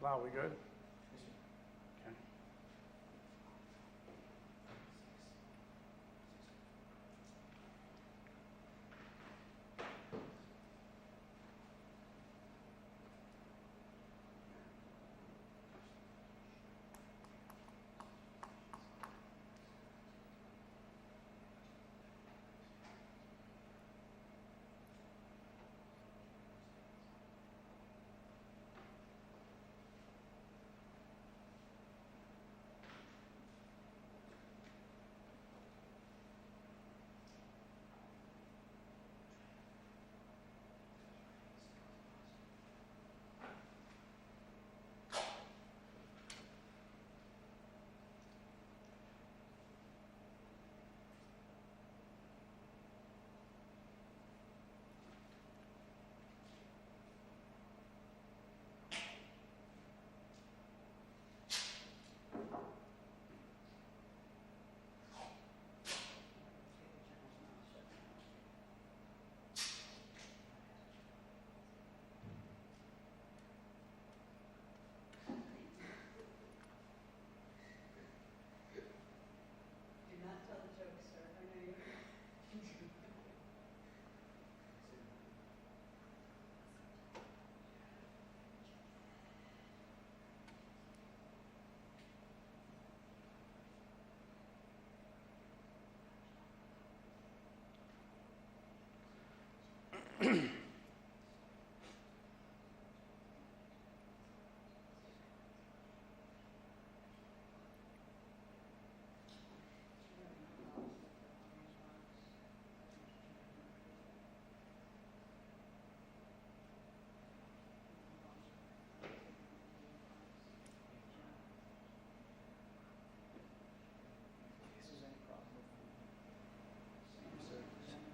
Lau, we good? Okay.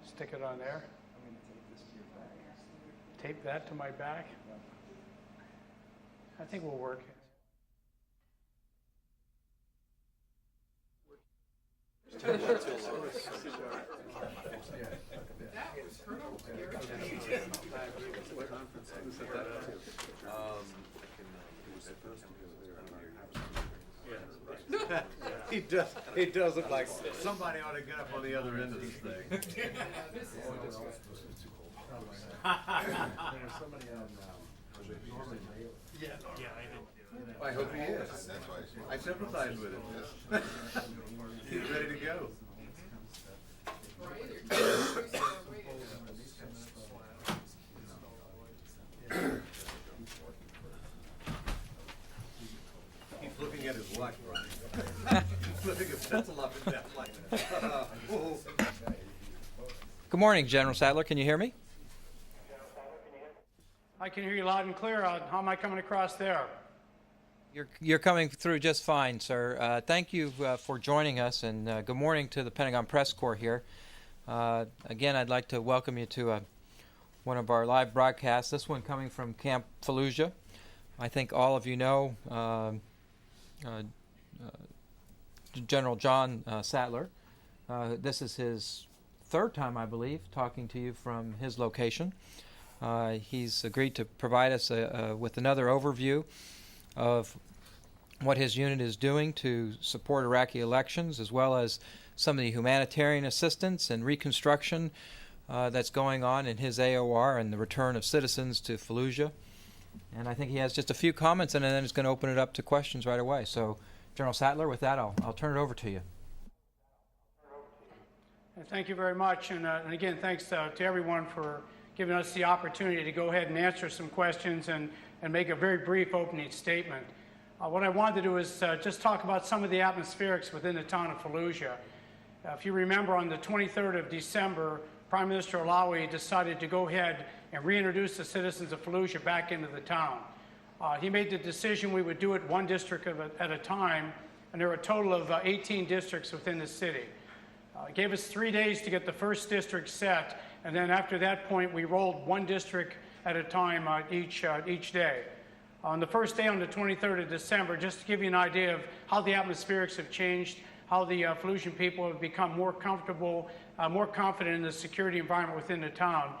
Stick it on there. Tape that to my back. I think we'll work. He does look like somebody ought to get up on the other end of this thing. I hope he is. I sympathize with him. He's ready to go. He's looking at his watch, Brian. He's flipping a pencil up and down like that. Good morning, General Sattler. Can you hear me? I can hear you loud and clear. How am I coming across there? You're coming through just fine, sir. Thank you for joining us, and good morning to the Pentagon Press Corps here. Again, I'd like to welcome you to one of our live broadcasts, this one coming from Camp Fallujah. I think all of you know General John Sattler. This is his third time, I believe, talking to you from his location. He's agreed to provide us with another overview of what his unit is doing to support Iraqi elections, as well as some of the humanitarian assistance and reconstruction that's going on in his AOR and the return of citizens to Fallujah. And I think he has just a few comments, and then he's going to open it up to questions right away. So, General Sattler, with that, I'll turn it over to you. Thank you very much, and again, thanks to everyone for giving us the opportunity to go ahead and answer some questions and make a very brief opening statement. What I wanted to do is just talk about some of the atmospherics within the town of Fallujah. If you remember, on the 23rd of December, Prime Minister Alawi decided to go ahead and reintroduce the citizens of Fallujah back into the town. He made the decision we would do it one district at a time, and there were a total of 18 districts within the city. It gave us 3 days to get the first district set, and then after that point, we rolled one district at a time each day. On the first day, on the 23rd of December, just to give you an idea of how the atmospherics have changed, how the Fallujah people have become more comfortable, more confident in the security environment within the town,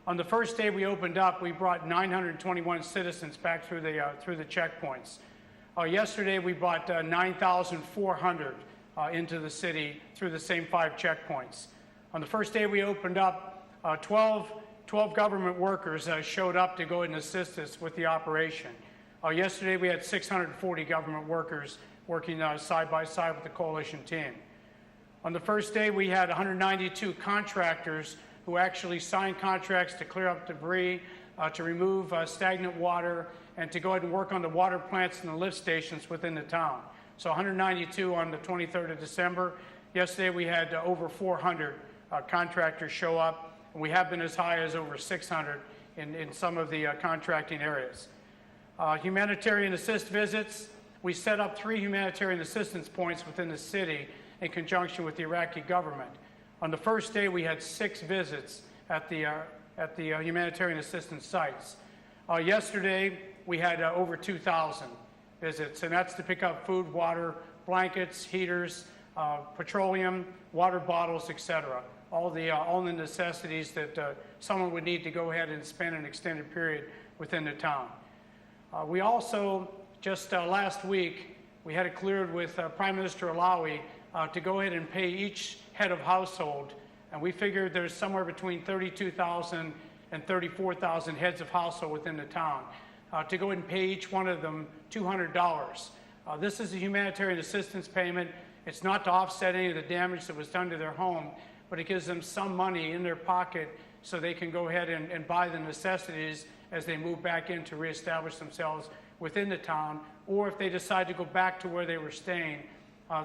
On the first day we opened up, we brought 921 citizens back through the checkpoints. Yesterday we brought 9,400 into the city through the same 5 checkpoints. On the first day we opened up, 12 government workers showed up to go ahead and assist us with the operation. Yesterday we had 640 government workers working side by side with the coalition team. On the first day we had 192 contractors who actually signed contracts to clear up debris, to remove stagnant water, and to go ahead and work on the water plants and the lift stations within the town. So 192 on the 23rd of December. Yesterday we had over 400 contractors show up, and we have been as high as over 600 in some of the contracting areas. Humanitarian assist visits. We set up 3 humanitarian assistance points within the city in conjunction with the Iraqi government. On the first day, we had 6 visits at the humanitarian assistance sites. Yesterday, we had over 2,000 visits, and that's to pick up food, water, blankets, heaters, petroleum, water bottles, etc. All the necessities that someone would need to go ahead and spend an extended period within the town. We also, just last week, we had it cleared with Prime Minister Alawi to go ahead and pay each head of household, and we figured there's somewhere between 32,000 and 34,000 heads of household within the town, to go ahead and pay each one of them $200. This is a humanitarian assistance payment. It's not to offset any of the damage that was done to their home, but it gives them some money in their pocket so they can go ahead and buy the necessities as they move back in to reestablish themselves within the town, or if they decide to go back to where they were staying,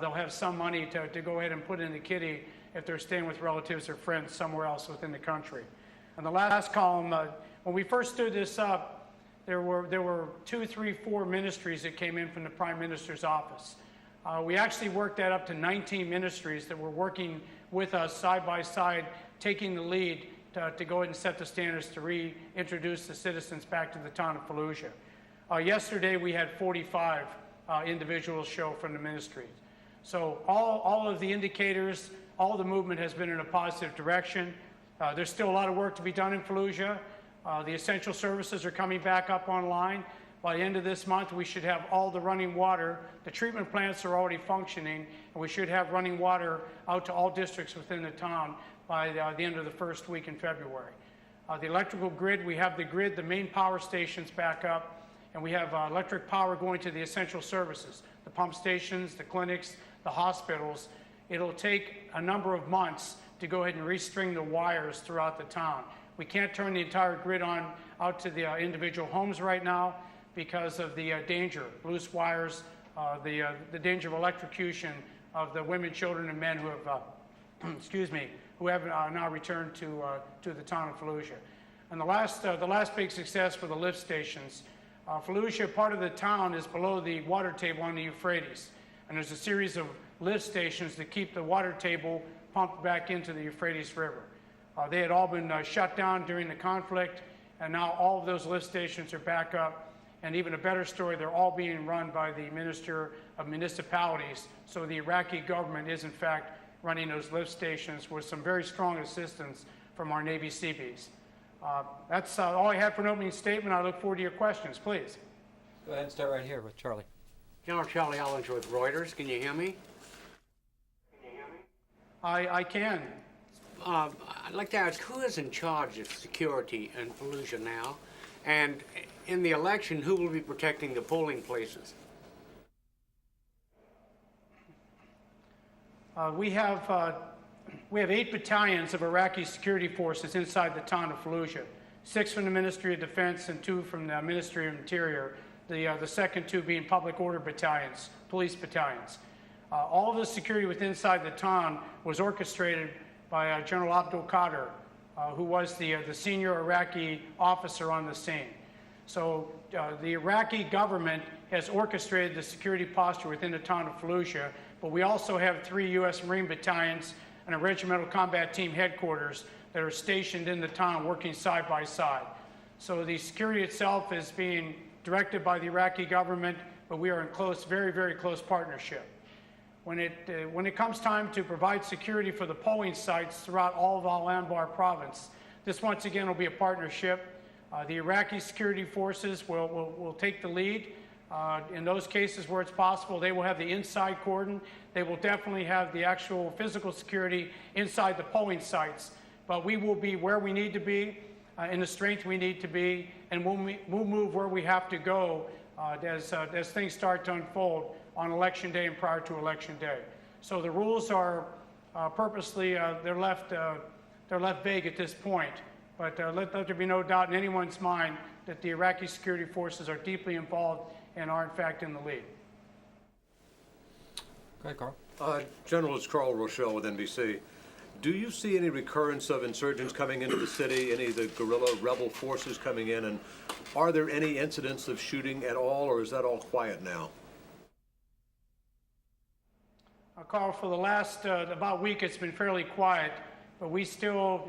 they'll have some money to go ahead and put in the kitty if they're staying with relatives or friends somewhere else within the country. And the last column, when we first stood this up, there were 2, 3, 4 ministries that came in from the Prime Minister's office. We actually worked that up to 19 ministries that were working with us side by side, taking the lead to go ahead and set the standards to reintroduce the citizens back to the town of Fallujah. Yesterday we had 45 individuals show from the ministries. So all of the indicators, all the movement has been in a positive direction. There's still a lot of work to be done in Fallujah. The essential services are coming back up online. By the end of this month, we should have all the running water. The treatment plants are already functioning, and we should have running water out to all districts within the town by the end of the first week in February. The electrical grid, we have the grid, the main power stations back up, and we have electric power going to the essential services, the pump stations, the clinics, the hospitals. It'll take a number of months to go ahead and restring the wires throughout the town. We can't turn the entire grid on out to the individual homes right now because of the danger, loose wires, the danger of electrocution of the women, children, and men who have, who have now returned to the town of Fallujah. And the last big success for the lift stations, Fallujah, part of the town is below the water table on the Euphrates, and there's a series of lift stations that keep the water table pumped back into the Euphrates River. They had all been shut down during the conflict, and now all of those lift stations are back up. And even a better story, they're all being run by the Minister of Municipalities. So the Iraqi government is, in fact, running those lift stations with some very strong assistance from our Navy Seabees. That's all I have for an opening statement. I look forward to your questions, please. Go ahead and start right here with Charlie. General Charlie Ellinger with Reuters. Can you hear me? I can. I'd like to ask, who is in charge of security in Fallujah now? And in the election, who will be protecting the polling places? We have 8 battalions of Iraqi security forces inside the town of Fallujah, 6 from the Ministry of Defense and 2 from the Ministry of Interior, the second 2 being public order battalions, police battalions. All of the security within inside the town was orchestrated by General Abdul Qadir, who was the senior Iraqi officer on the scene. So the Iraqi government has orchestrated the security posture within the town of Fallujah, but we also have 3 U.S. Marine battalions and a regimental combat team headquarters that are stationed in the town working side by side. So the security itself is being directed by the Iraqi government, but we are in close, very, very close partnership. When it comes time to provide security for the polling sites throughout all of Al-Anbar province, This, once again, will be a partnership. The Iraqi security forces will take the lead. In those cases where it's possible, they will have the inside cordon. They will definitely have the actual physical security inside the polling sites. But we will be where we need to be, in the strength we need to be, and we'll move where we have to go as things start to unfold on Election Day and prior to Election Day. So the rules are purposely, they're left vague at this point. But let there be no doubt in anyone's mind that the Iraqi security forces are deeply involved and are in fact in the lead. Go ahead, Carl. General, it's Carl Rochelle with NBC. Do you see any recurrence of insurgents coming into the city, any of the guerrilla rebel forces coming in, and are there any incidents of shooting at all, or is that all quiet now? Carl, for the last about week, it's been fairly quiet, but we still,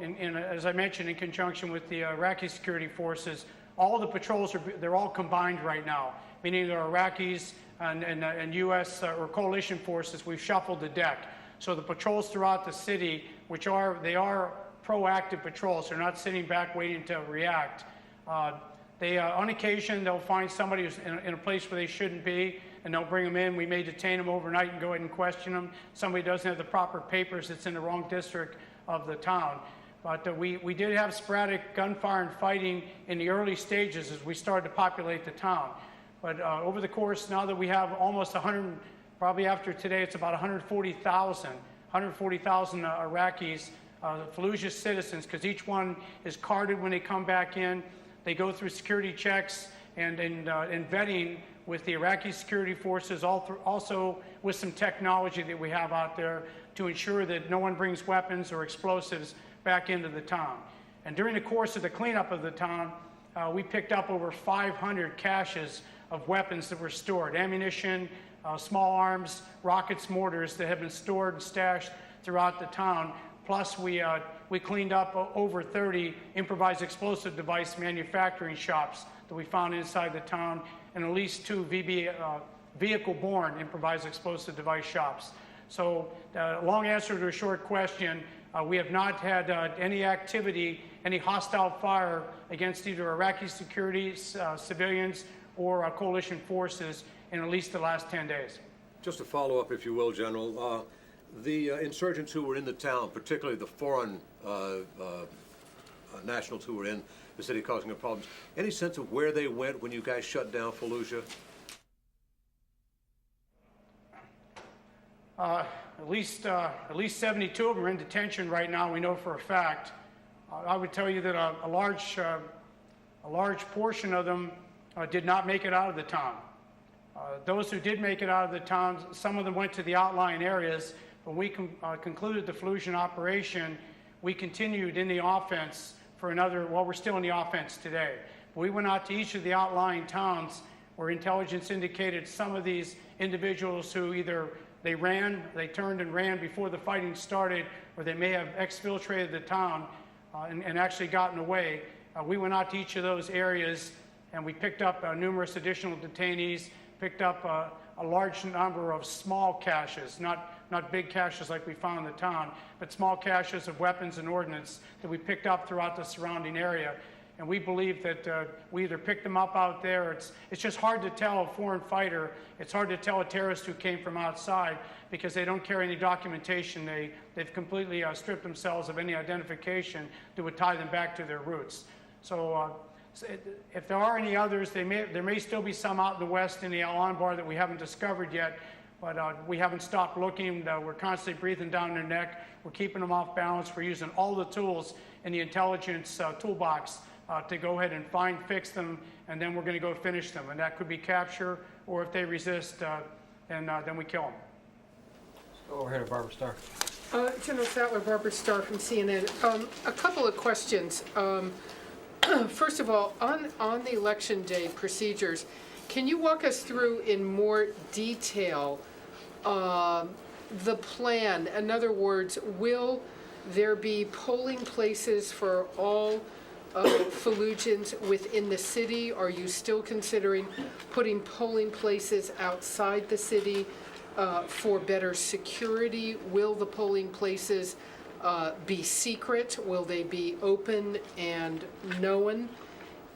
as I mentioned, in conjunction with the Iraqi security forces, all the patrols they're all combined right now, meaning there are Iraqis and U.S. Or coalition forces. We've shuffled the deck. So the patrols throughout the city, they are proactive patrols. They're not sitting back waiting to react. On occasion, they'll find somebody who's in a place where they shouldn't be, and they'll bring them in. We may detain them overnight and go ahead and question them. Somebody doesn't have the proper papers, it's in the wrong district of the town. But we did have sporadic gunfire and fighting in the early stages as we started to populate the town. But over the course, now that we have almost 100, probably after today, it's about 140,000 Iraqis, Fallujah citizens, because each one is carded when they come back in. They go through security checks and vetting with the Iraqi security forces, also with some technology that we have out there to ensure that no one brings weapons or explosives back into the town. And during the course of the cleanup of the town, we picked up over 500 caches of weapons that were stored, ammunition, small arms, rockets, mortars that have been stored and stashed throughout the town. Plus, we cleaned up over 30 improvised explosive device manufacturing shops that we found inside the town, and at least 2 vehicle-borne improvised explosive device shops. So, long answer to a short question, we have not had any activity, any hostile fire against either Iraqi security, civilians, or coalition forces in at least the last 10 days. Just to follow up, if you will, General, the insurgents who were in the town, particularly the foreign nationals who were in the city causing problems, any sense of where they went when you guys shut down Fallujah? At least 72 of them are in detention right now, we know for a fact. I would tell you that a large portion of them did not make it out of the town. Those who did make it out of the town, some of them went to the outlying areas. When we concluded the Fallujah operation, we continued in the offense for we're still in the offense today. We went out to each of the outlying towns where intelligence indicated some of these individuals who either they turned and ran before the fighting started, or they may have exfiltrated the town and actually gotten away. We went out to each of those areas and we picked up numerous additional detainees, picked up a large number of small caches, not big caches like we found in the town, but small caches of weapons and ordnance that we picked up throughout the surrounding area. And we believe that we either picked them up out there. It's just hard to tell a foreign fighter. It's hard to tell a terrorist who came from outside because they don't carry any documentation. They've completely stripped themselves of any identification that would tie them back to their roots. So if there are any others, there may still be some out in the west in the Al Anbar that we haven't discovered yet, but we haven't stopped looking. We're constantly breathing down their neck. We're keeping them off balance. We're using all the tools in the intelligence toolbox to go ahead and fix them, and then we're going to go finish them. And that could be capture, or if they resist, then we kill them. Go over here to Barbara Starr. General Sattler, Barbara Starr from CNN. A couple of questions. First of all, on the election day procedures, can you walk us through in more detail the plan? In other words, will there be polling places for all Fallujahs within the city? Are you still considering putting polling places outside the city for better security? Will the polling places be secret? Will they be open and known?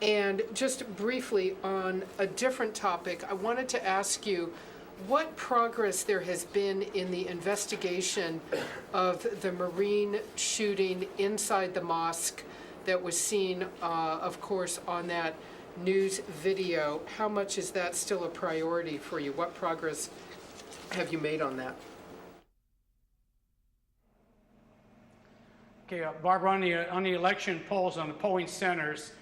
And just briefly on a different topic, I wanted to ask you what progress there has been in the investigation of the Marine shooting inside the mosque that was seen, of course, on that news video. How much is that still a priority for you? What progress have you made on that? Okay, Barbara, on the election polls, on the polling centers,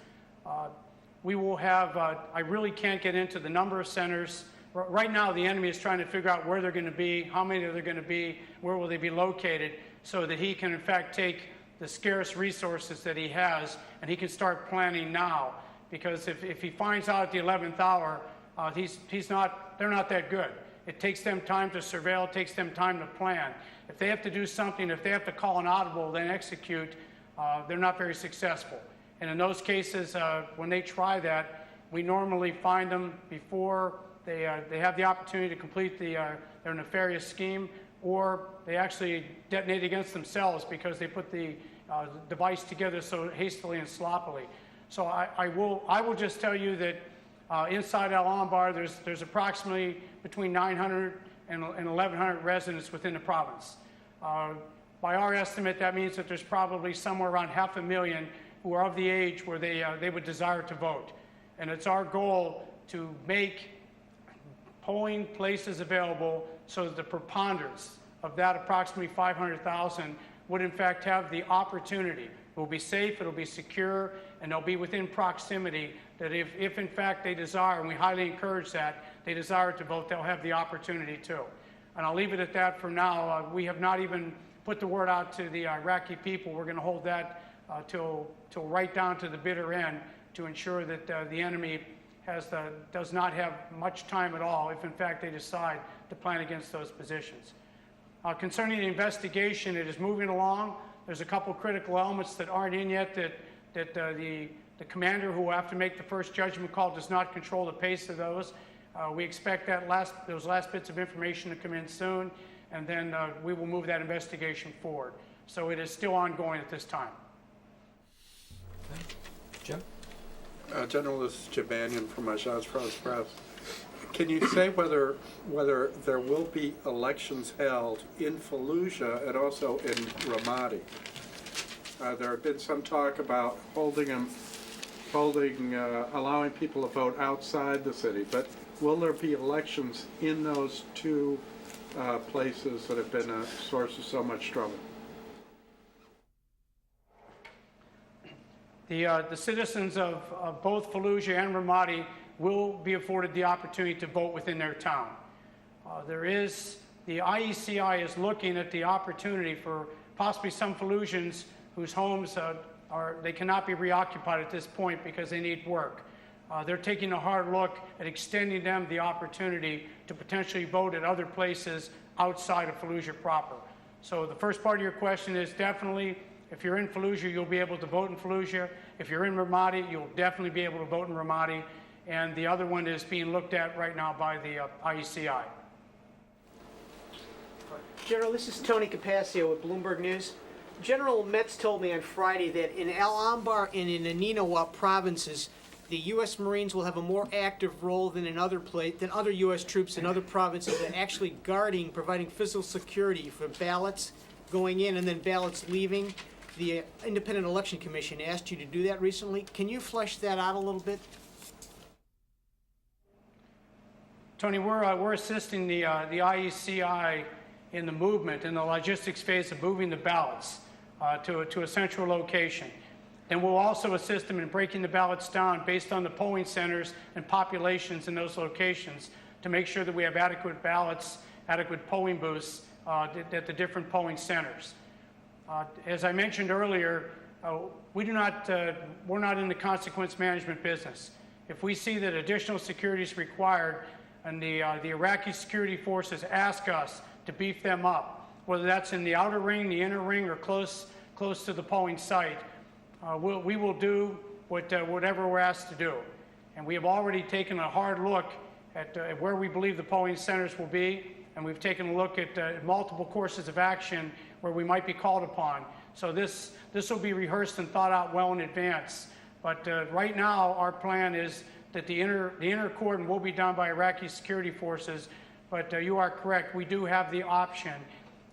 we will have, I really can't get into the number of centers. Right now, the enemy is trying to figure out where they're going to be, how many are there going to be, where will they be located, so that he can, in fact, take the scarce resources that he has, and he can start planning now. Because if he finds out at the 11th hour, they're not that good. It takes them time to surveil, it takes them time to plan. If they have to do something, if they have to call an audible, then execute, they're not very successful. And in those cases, when they try that, we normally find them before they have the opportunity to complete their nefarious scheme, or they actually detonate against themselves because they put the device together so hastily and sloppily. So I will just tell you that inside Al-Anbar, there's approximately between 900 and 1,100 residents within the province. By our estimate, that means that there's probably somewhere around 500,000 who are of the age where they would desire to vote. And it's our goal to make polling places available so that the preponderance of that approximately 500,000 would in fact have the opportunity. It will be safe, it will be secure, and they'll be within proximity that if in fact they desire, and we highly encourage that, they desire to vote, they'll have the opportunity to. And I'll leave it at that for now. We have not even put the word out to the Iraqi people. We're going to hold that till right down to the bitter end to ensure that the enemy does not have much time at all if in fact they decide to plan against those positions. Concerning the investigation, it is moving along. There's a couple critical elements that aren't in yet that the commander who will have to make the first judgment call does not control the pace of those. We expect those last bits of information to come in soon, and then we will move that investigation forward. So it is still ongoing at this time. Okay. Jim? General, this is Jim Banyan from Agence France-Presse. Can you say whether there will be elections held in Fallujah and also in Ramadi? There have been some talk about allowing people to vote outside the city, but will there be elections in those two places that have been a source of so much trouble? The citizens of both Fallujah and Ramadi will be afforded the opportunity to vote within their town. The IECI is looking at the opportunity for possibly some Fallujahans whose homes they cannot be reoccupied at this point because they need work. They're taking a hard look at extending them the opportunity to potentially vote at other places outside of Fallujah proper. So the first part of your question is definitely, if you're in Fallujah, you'll be able to vote in Fallujah. If you're in Ramadi, you'll definitely be able to vote in Ramadi. And the other one is being looked at right now by the IECI. General, this is Tony Capascio with Bloomberg News. General Metz told me on Friday that in Al-Anbar and in the Nineveh provinces, the U.S. Marines will have a more active role than other U.S. troops in other provinces in actually guarding, providing physical security for ballots going in and then ballots leaving. The Independent Election Commission asked you to do that recently. Can you flesh that out a little bit? Tony, we're assisting the IECI in the movement, in the logistics phase of moving the ballots to a central location. And we'll also assist them in breaking the ballots down based on the polling centers and populations in those locations to make sure that we have adequate ballots, adequate polling booths at the different polling centers. As I mentioned earlier, we're not in the consequence management business. If we see that additional security is required and the Iraqi security forces ask us to beef them up, whether that's in the outer ring, the inner ring, or close to the polling site, we will do whatever we're asked to do. And we have already taken a hard look at where we believe the polling centers will be, and we've taken a look at multiple courses of action where we might be called upon. So this will be rehearsed and thought out well in advance. But right now, our plan is that the inner cordon will be done by Iraqi security forces. But you are correct. We do have the option,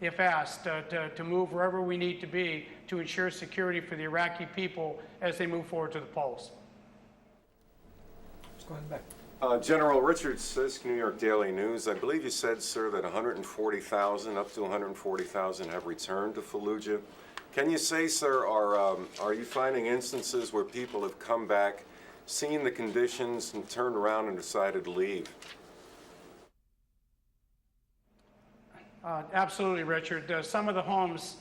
if asked, to move wherever we need to be to ensure security for the Iraqi people as they move forward to the polls. Let's go ahead and back. General Richard Sisk, New York Daily News. I believe you said, sir, that 140,000, up to 140,000 have returned to Fallujah. Can you say, sir, are you finding instances where people have come back, seen the conditions, and turned around and decided to leave? Absolutely, Richard. Some of the homes,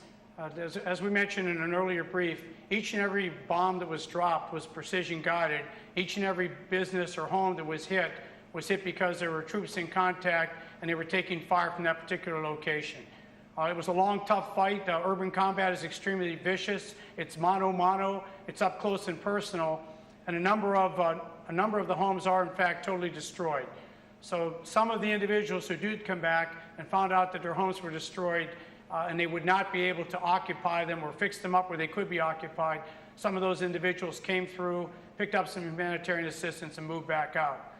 as we mentioned in an earlier brief, each and every bomb that was dropped was precision guided. Each and every business or home that was hit because there were troops in contact and they were taking fire from that particular location. It was a long, tough fight. Urban combat is extremely vicious. It's mano-mano. It's up close and personal. And a number of the homes are, in fact, totally destroyed. So some of the individuals who did come back and found out that their homes were destroyed and they would not be able to occupy them or fix them up where they could be occupied, some of those individuals came through, picked up some humanitarian assistance, and moved back out.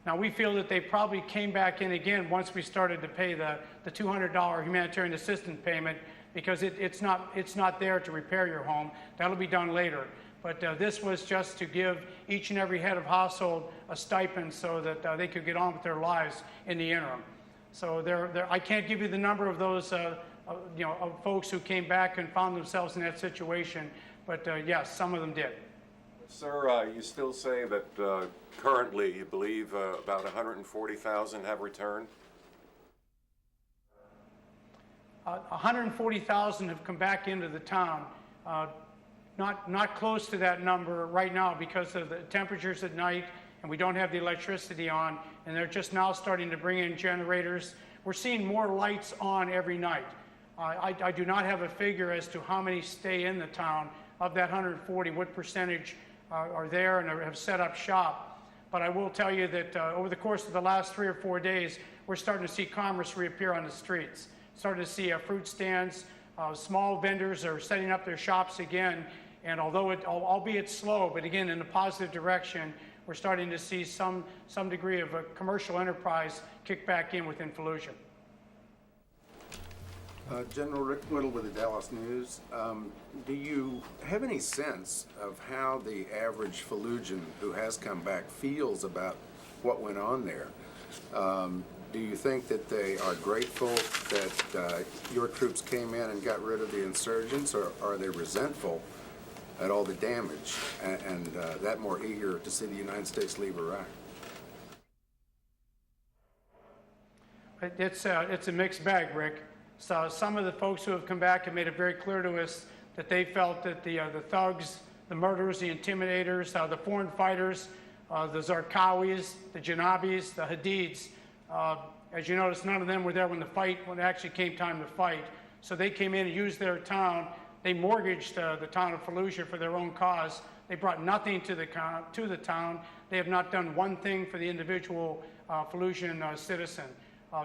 Now, we feel that they probably came back in again once we started to pay the $200 humanitarian assistance payment, because it's not there to repair your home. That'll be done later. But this was just to give each and every head of household a stipend so that they could get on with their lives in the interim. So I can't give you the number of those of folks who came back and found themselves in that situation, but yes, some of them did. Sir, you still say that currently you believe about 140,000 have returned? 140,000 have come back into the town. Not close to that number right now because of the temperatures at night, and we don't have the electricity on, and they're just now starting to bring in generators. We're seeing more lights on every night. I do not have a figure as to how many stay in the town. Of that 140, what percentage are there and have set up shop. But I will tell you that over the course of the last 3 or 4 days, we're starting to see commerce reappear on the streets. Starting to see fruit stands, small vendors are setting up their shops again. And although albeit slow, but again in a positive direction, we're starting to see some degree of a commercial enterprise kick back in within Fallujah. General Rick Whittle with the Dallas News. Do you have any sense of how the average Fallujah who has come back feels about what went on there? Do you think that they are grateful that your troops came in and got rid of the insurgents, or are they resentful at all the damage and that more eager to see the United States leave Iraq? It's a mixed bag, Rick. So some of the folks who have come back have made it very clear to us that they felt that the thugs, the murderers, the intimidators, the foreign fighters, the Zarqawis, the Janabis, the Hadids, as you notice, none of them were there when it actually came time to fight. So they came in and used their town. They mortgaged the town of Fallujah for their own cause. They brought nothing to the town. They have not done one thing for the individual Fallujah citizen.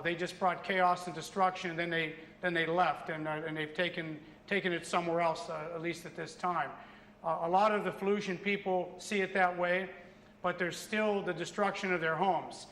They just brought chaos and destruction, and then they left, and they've taken it somewhere else, at least at this time. A lot of the Fallujah people see it that way, but there's still the destruction of their homes.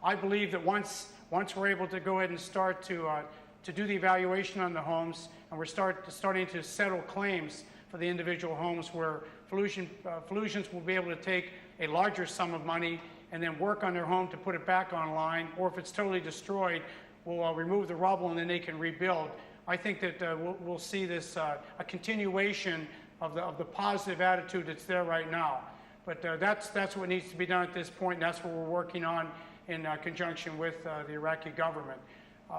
I believe that once we're able to go ahead and start to do the evaluation on the homes, and we're starting to settle claims for the individual homes, where Fallujahs will be able to take a larger sum of money and then work on their home to put it back online, or if it's totally destroyed, we'll remove the rubble and then they can rebuild. I think that we'll see this a continuation of the positive attitude that's there right now. But that's what needs to be done at this point, and that's what we're working on in conjunction with the Iraqi government.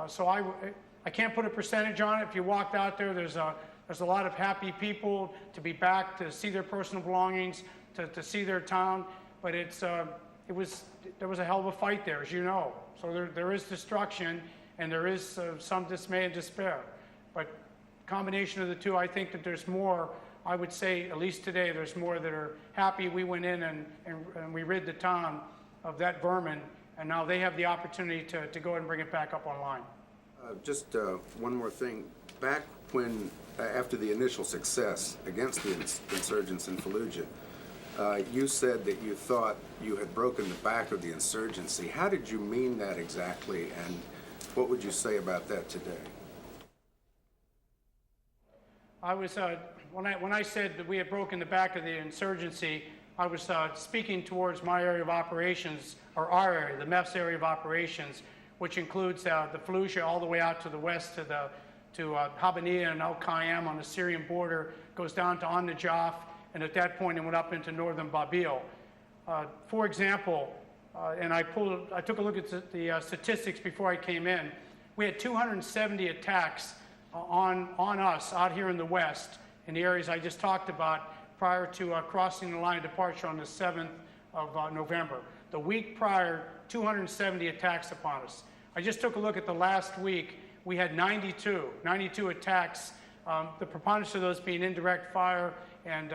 So I can't put a percentage on it. If you walked out there, there's a lot of happy people to be back, to see their personal belongings, to see their town, but there was a hell of a fight there, as you know. So there is destruction, and there is some dismay and despair. But combination of the two, I think that there's more. I would say, at least today, there's more that are happy we went in and we rid the town of that vermin and now they have the opportunity to go ahead and bring it back up online. Just one more thing. Back when, after the initial success against the insurgents in Fallujah, you said that you thought you had broken the back of the insurgency. How did you mean that exactly, and what would you say about that today? I was, when I said that we had broken the back of the insurgency, I was speaking towards my area of operations, or our area, the MEF's area of operations, which includes the Fallujah all the way out to the west to Habaniya and Al-Qayyam on the Syrian border, goes down to An-Najaf, and at that point it went up into northern Babil. For example, and I took a look at the statistics before I came in. We had 270 attacks on us out here in the west, in the areas I just talked about, prior to crossing the line of departure on the 7th of November. The week prior, 270 attacks upon us. I just took a look at the last week. We had 92 attacks, the preponderance of those being indirect fire and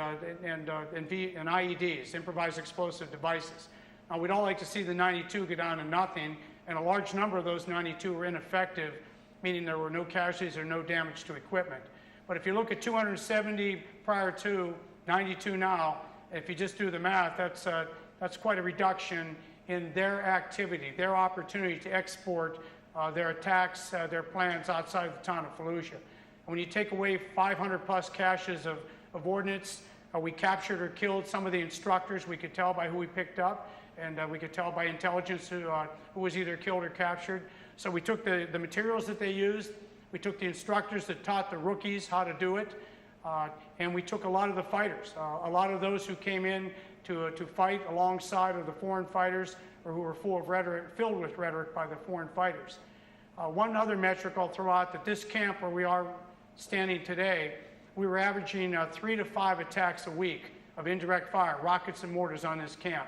IEDs, improvised explosive devices. Now, we'd all like to see the 92 go down to nothing, and a large number of those 92 were ineffective, meaning there were no casualties or no damage to equipment. But if you look at 270 prior to 92 now, if you just do the math, that's quite a reduction in their activity, their opportunity to export their attacks, their plans outside of the town of Fallujah. And when you take away 500 plus caches of ordnance, we captured or killed some of the instructors. We could tell by who we picked up, and we could tell by intelligence who was either killed or captured. So we took the materials that they used, we took the instructors that taught the rookies how to do it, and we took a lot of the fighters, a lot of those who came in to fight alongside of the foreign fighters, or who were filled with rhetoric by the foreign fighters. One other metric I'll throw out, that this camp where we are standing today, we were averaging 3 to 5 attacks a week of indirect fire, rockets and mortars on this camp.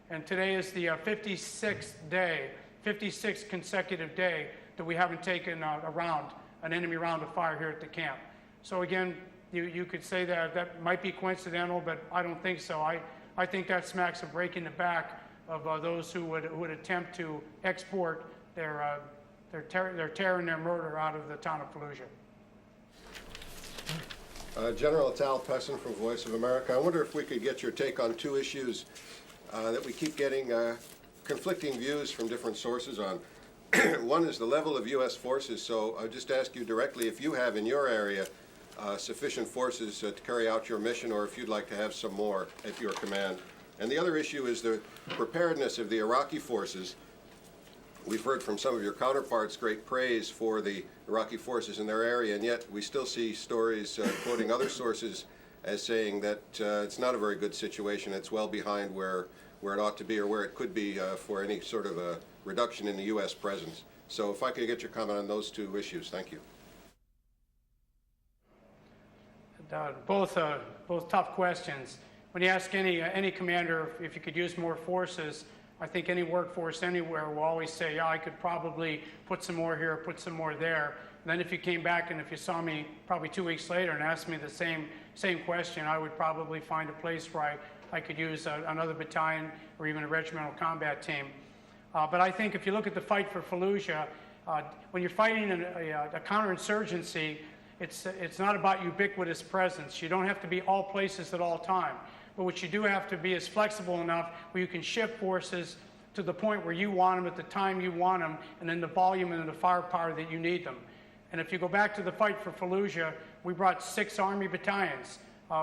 And today is the 56th consecutive day that we haven't taken an enemy round of fire here at the camp. So again, you could say that might be coincidental, but I don't think so. I think that smacks of breaking the back of those who would attempt to export their terror and their murder out of the town of Fallujah. General, it's Al Pessin from Voice of America. I wonder if we could get your take on two issues that we keep getting conflicting views from different sources on. One is the level of U.S. forces, so I'll just ask you directly if you have in your area sufficient forces to carry out your mission, or if you'd like to have some more at your command. And the other issue is the preparedness of the Iraqi forces. We've heard from some of your counterparts great praise for the Iraqi forces in their area, and yet we still see stories quoting other sources as saying that it's not a very good situation. It's well behind where it ought to be, or where it could be for any sort of a reduction in the U.S. presence. So if I could get your comment on those two issues, thank you. Both tough questions. When you ask any commander if you could use more forces, I think any workforce anywhere will always say, yeah, I could probably put some more here, put some more there. And then if you came back and if you saw me probably 2 weeks later and asked me the same question, I would probably find a place where I could use another battalion or even a regimental combat team. But I think if you look at the fight for Fallujah, when you're fighting a counterinsurgency, it's not about ubiquitous presence. You don't have to be all places at all time. But what you do have to be is flexible enough where you can shift forces to the point where you want them at the time you want them, and then the volume and the firepower that you need them. And if you go back to the fight for Fallujah, we brought 6 Army battalions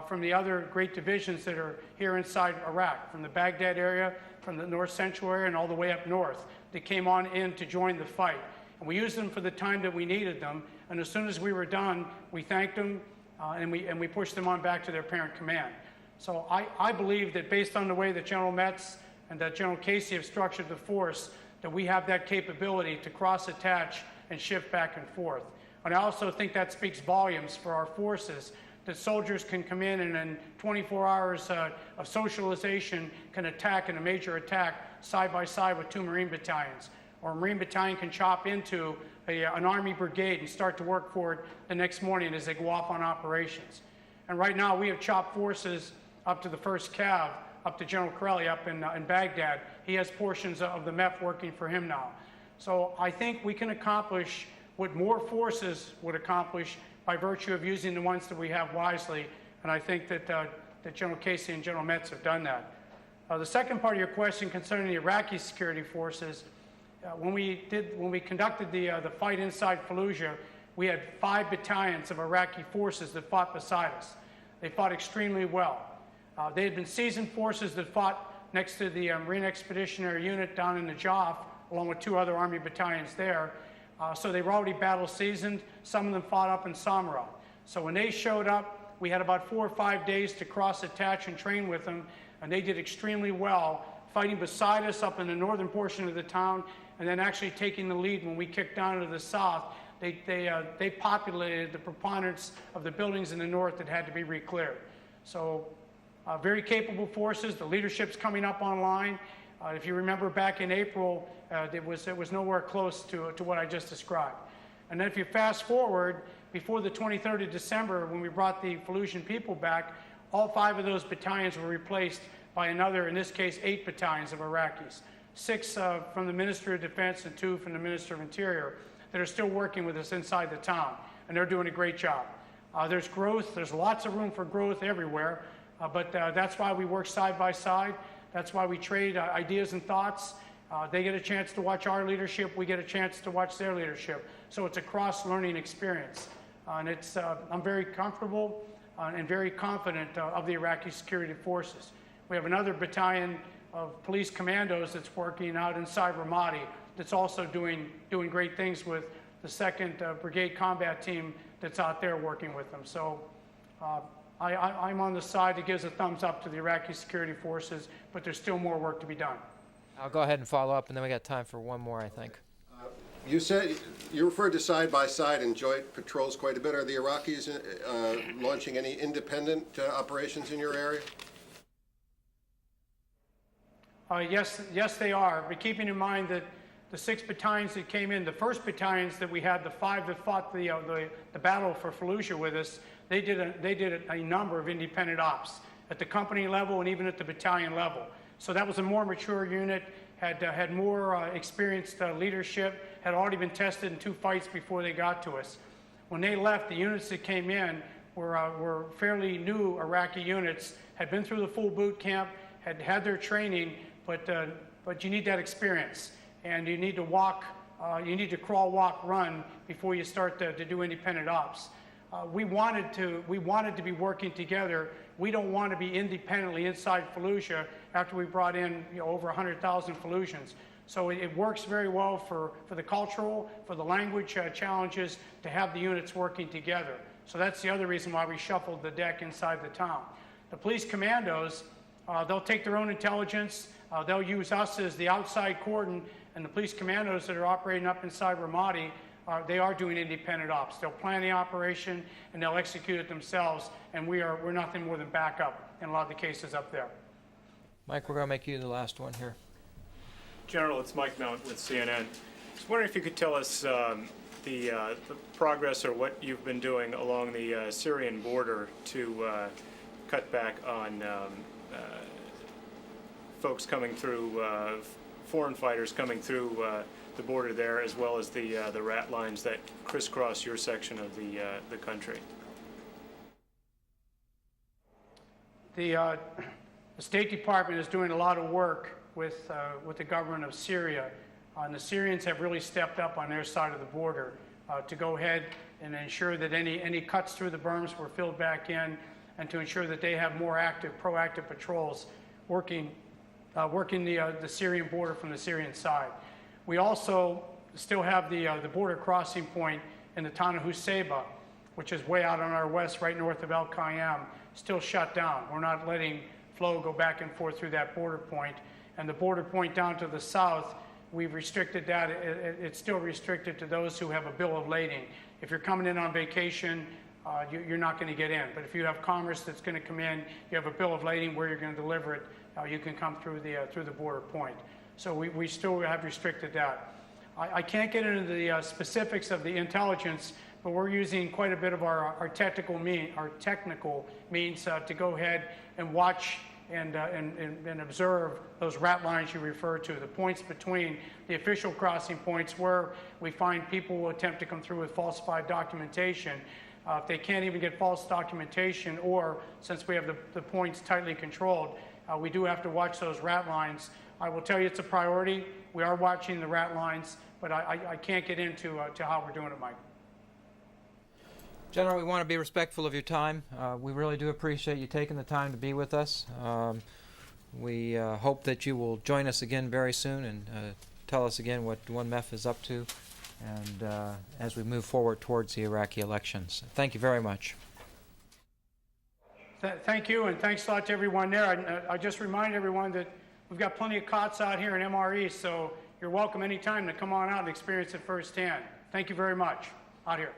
from the other great divisions that are here inside Iraq, from the Baghdad area, from the north central area, and all the way up north, that came on in to join the fight. And we used them for the time that we needed them, and as soon as we were done, we thanked them, and we pushed them on back to their parent command. So I believe that based on the way that General Metz and that General Casey have structured the force, that we have that capability to cross-attach and shift back and forth. And I also think that speaks volumes for our forces, that soldiers can come in and in 24 hours of socialization can attack in a major attack side by side with 2 Marine battalions. Or a Marine battalion can chop into an Army brigade and start to work for it the next morning as they go off on operations. And right now we have chopped forces up to the 1st Cav, up to General Corelli up in Baghdad. He has portions of the MEF working for him now. So I think we can accomplish what more forces would accomplish by virtue of using the ones that we have wisely, and I think that, that General Casey and General Metz have done that. The second part of your question concerning the Iraqi security forces, when we conducted the fight inside Fallujah, we had 5 battalions of Iraqi forces that fought beside us. They fought extremely well. They had been seasoned forces that fought next to the Marine Expeditionary Unit down in Najaf, along with 2 other Army battalions there. So they were already battle seasoned. Some of them fought up in Samarra. So when they showed up, we had about 4 or 5 days to cross attach and train with them, and they did extremely well, fighting beside us up in the northern portion of the town, and then actually taking the lead when we kicked down to the south. They populated the preponderance of the buildings in the north that had to be re-cleared. So very capable forces. The leadership's coming up online. If you remember back in April, it was nowhere close to what I just described. And then if you fast forward, before the 23rd of December, when we brought the Fallujah people back, all 5 of those battalions were replaced by another, in this case, 8 battalions of Iraqis. 6 from the Ministry of Defense and 2 from the Minister of Interior that are still working with us inside the town, and they're doing a great job. There's growth. There's lots of room for growth everywhere, but that's why we work side by side. That's why we trade ideas and thoughts. They get a chance to watch our leadership. We get a chance to watch their leadership. So it's a cross-learning experience. And I'm very comfortable and very confident of the Iraqi security forces. We have another battalion of police commandos that's working out inside Ramadi that's also doing great things with the 2nd Brigade Combat Team that's out there working with them. So I'm on the side that gives a thumbs up to the Iraqi security forces, but there's still more work to be done. I'll go ahead and follow up, and then we got time for one more, I think. You said you referred to side-by-side and joint patrols quite a bit. Are the Iraqis launching any independent operations in your area? Yes, they are. But keeping in mind that the 6 battalions that came in, the first battalions that we had, the 5 that fought the battle for Fallujah with us, they did a number of independent ops at the company level and even at the battalion level. So that was a more mature unit, had more experienced leadership, had already been tested in 2 fights before they got to us. When they left, the units that came in were fairly new Iraqi units, had been through the full boot camp, had their training, but you need that experience, and you need to walk, you need to crawl, walk, run before you start to do independent ops. We wanted to be working together. We don't want to be independently inside Fallujah after we brought in over 100,000 Fallujahs. So it works very well for the cultural, for the language challenges to have the units working together. So that's the other reason why we shuffled the deck inside the town. The police commandos, they'll take their own intelligence. They'll use us as the outside cordon, and the police commandos that are operating up inside Ramadi, they are doing independent ops. They'll plan the operation and they'll execute it themselves, and we're nothing more than backup in a lot of the cases up there. Mike, we're going to make you the last one here. General, it's Mike Mount with CNN. Just wondering if you could tell us the progress or what you've been doing along the Syrian border to cut back on folks coming through, foreign fighters coming through the border there, as well as the rat lines that crisscross your section of the country. The State Department is doing a lot of work with the government of Syria, and the Syrians have really stepped up on their side of the border to go ahead and ensure that any cuts through the berms were filled back in, and to ensure that they have more active, proactive patrols working the Syrian border from the Syrian side. We also still have the border crossing point in the town of Husayba, which is way out on our west, right north of El Qayyam, still shut down. We're not letting flow go back and forth through that border point. And the border point down to the south, we've restricted that. It's still restricted to those who have a bill of lading. If you're coming in on vacation, you're not going to get in. But if you have commerce that's going to come in, you have a bill of lading where you're going to deliver it, you can come through the border point. So we still have restricted that. I can't get into the specifics of the intelligence, but we're using quite a bit of our technical means to go ahead and watch and observe those rat lines you refer to, the points between the official crossing points where we find people will attempt to come through with falsified documentation. If they can't even get false documentation, or since we have the points tightly controlled, we do have to watch those rat lines. I will tell you it's a priority. We are watching the rat lines, but I can't get into to how we're doing it, Mike. General, we want to be respectful of your time. We really do appreciate you taking the time to be with us. We hope that you will join us again very soon and tell us again what 1MEF is up to, and as we move forward towards the Iraqi elections. Thank you very much. Thank you, and thanks a lot to everyone there. I just remind everyone that we've got plenty of cots out here in MRE, so you're welcome anytime to come on out and experience it firsthand. Thank you very much. Out here.